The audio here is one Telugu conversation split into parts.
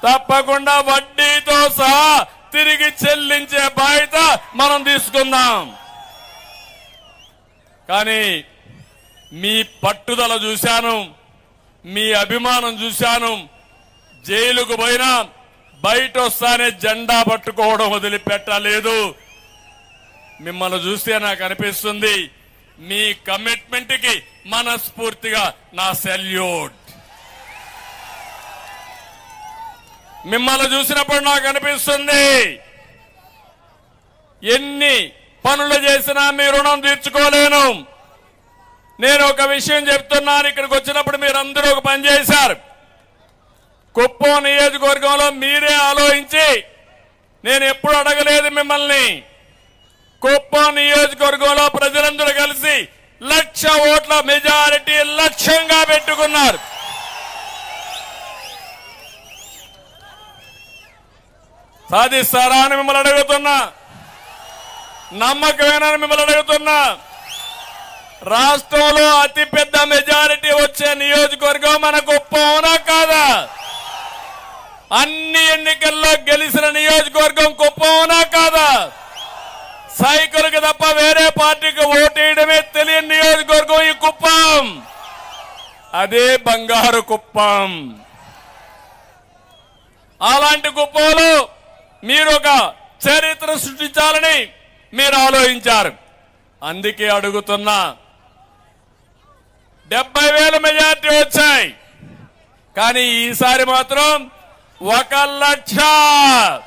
తప్పకుండా వడ్డీతో సహా తిరిగి చెల్లించే బాధ్యత మనం తీసుకుందాం. కానీ మీ పట్టుదల చూశాను, మీ అభిమానం చూశాను. జైలుకు పోయినా బయట వస్తానే జెండా పట్టుకోవడం వదిలిపెట్టలేదు. మిమ్మల్ని చూస్తే నాకు అనిపిస్తుంది మీ కమిట్మెంట్ కి మనస్ఫూర్తిగా నా సెల్యూట్. మిమ్మల్ని చూసినప్పుడు నాకు అనిపిస్తుంది ఎన్ని పనులు చేసినా మీ రుణం తీర్చుకోలేను. నేను ఒక విషయం చెప్తున్నాను, ఇక్కడికి వచ్చినప్పుడు మీరందరూ ఒక పని చేశారు. కుప్పం నియోజకవర్గంలో మీరే ఆలోచించి, నేను ఎప్పుడు అడగలేదు మిమ్మల్ని, కుప్పం నియోజకవర్గంలో ప్రజలందరూ కలిసి 1,00,000 ఓట్ల మెజారిటీ లక్ష్యంగా పెట్టుకున్నారు. సాధిస్తారా అని మిమ్మల్ని అడుగుతున్నా, నమ్మకమేనని మిమ్మల్ని అడుగుతున్నా. రాష్ట్రంలో అతిపెద్ద మెజారిటీ వచ్చే నియోజకవర్గం మన కుప్పం, అవునా కాదా? అన్ని ఎన్నికల్లో గెలిచిన నియోజకవర్గం కుప్పం, అవునా కాదా? సైకిల్కి తప్ప వేరే పార్టీకి ఓటేయడమే తెలియని నియోజకవర్గం ఈ కుప్పం. అదే బంగారు కుప్పం. అలాంటి కుప్పంలో మీరు ఒక చరిత్ర సృష్టించాలని మీరు ఆలోచించారు. అందుకే అడుగుతున్నా, 70,000 మెజార్టీ వచ్చాయి, కానీ ఈసారి మాత్రం 1,00,000.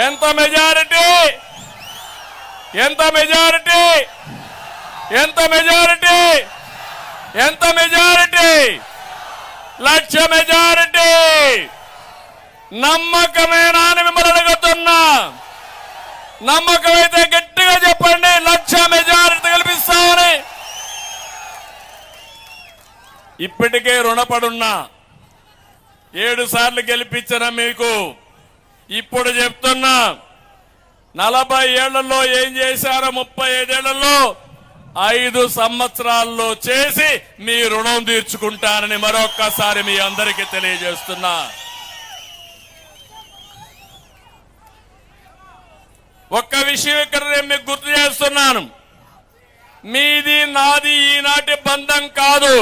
ఎంత మెజారిటీ? ఎంత మెజారిటీ? ఎంత మెజారిటీ? ఎంత మెజారిటీ? 1,00,000 మెజారిటీ. నమ్మకమేనా అని మిమ్మల్ని అడుగుతున్నా. నమ్మకమైతే గట్టిగా చెప్పండి, 1,00,000 మెజారిటీ గెలిపిస్తామని. ఇప్పటికే రుణపడున్నా, 7 సార్లు గెలిపించిన మీకు ఇప్పుడు చెప్తున్నా, 40 ఏళ్లలో ఏం చేశారో 35 ఏళ్లలో 5 సంవత్సరాల్లో చేసి మీ రుణం తీర్చుకుంటానని మరొక్కసారి మీ అందరికీ తెలియజేస్తున్నా. ఒక్క విషయం ఇక్కడ నేను మీకు గుర్తు చేస్తున్నాను, మీది నాది ఈనాటి బంధం కాదు.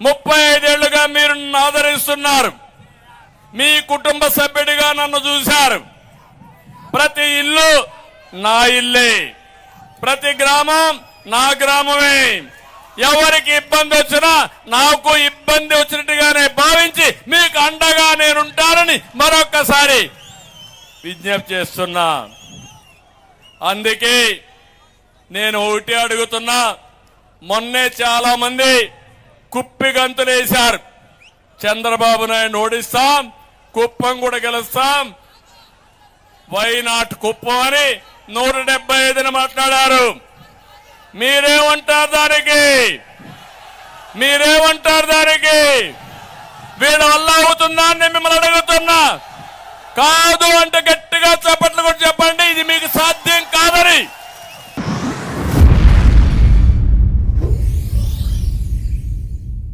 35 ఏళ్లుగా మీరు నన్ను ఆదరిస్తున్నారు, మీ కుటుంబ సభ్యుడిగా నన్ను చూశారు. ప్రతి ఇల్లు నా ఇల్లే, ప్రతి గ్రామం నా గ్రామమే. ఎవరికి ఇబ్బంది వచ్చినా నాకు ఇబ్బంది వచ్చినట్టుగానే భావించి మీకు అండగా నేనుంటానని మరొక్కసారి విజ్ఞప్తి చేస్తున్నా. అందుకే నేను ఒకటి అడుగుతున్నా, మొన్నే చాలా మంది కుప్పి గంతులేశారు. చంద్రబాబు నాయుడు ఓడిస్తాం, కుప్పం కూడా గెలుస్తాం, వైనాట్ కుప్పం అని 175 మాట్లాడారు. మీరేమంటారు దానికి? మీరేమంటారు దానికి? వీళ్ళ వల్ల అవుతుందా అని మిమ్మల్ని అడుగుతున్నా. కాదు అంటే గట్టిగా చప్పట్లు కూడా చెప్పండి, ఇది మీకు సాధ్యం కాదని.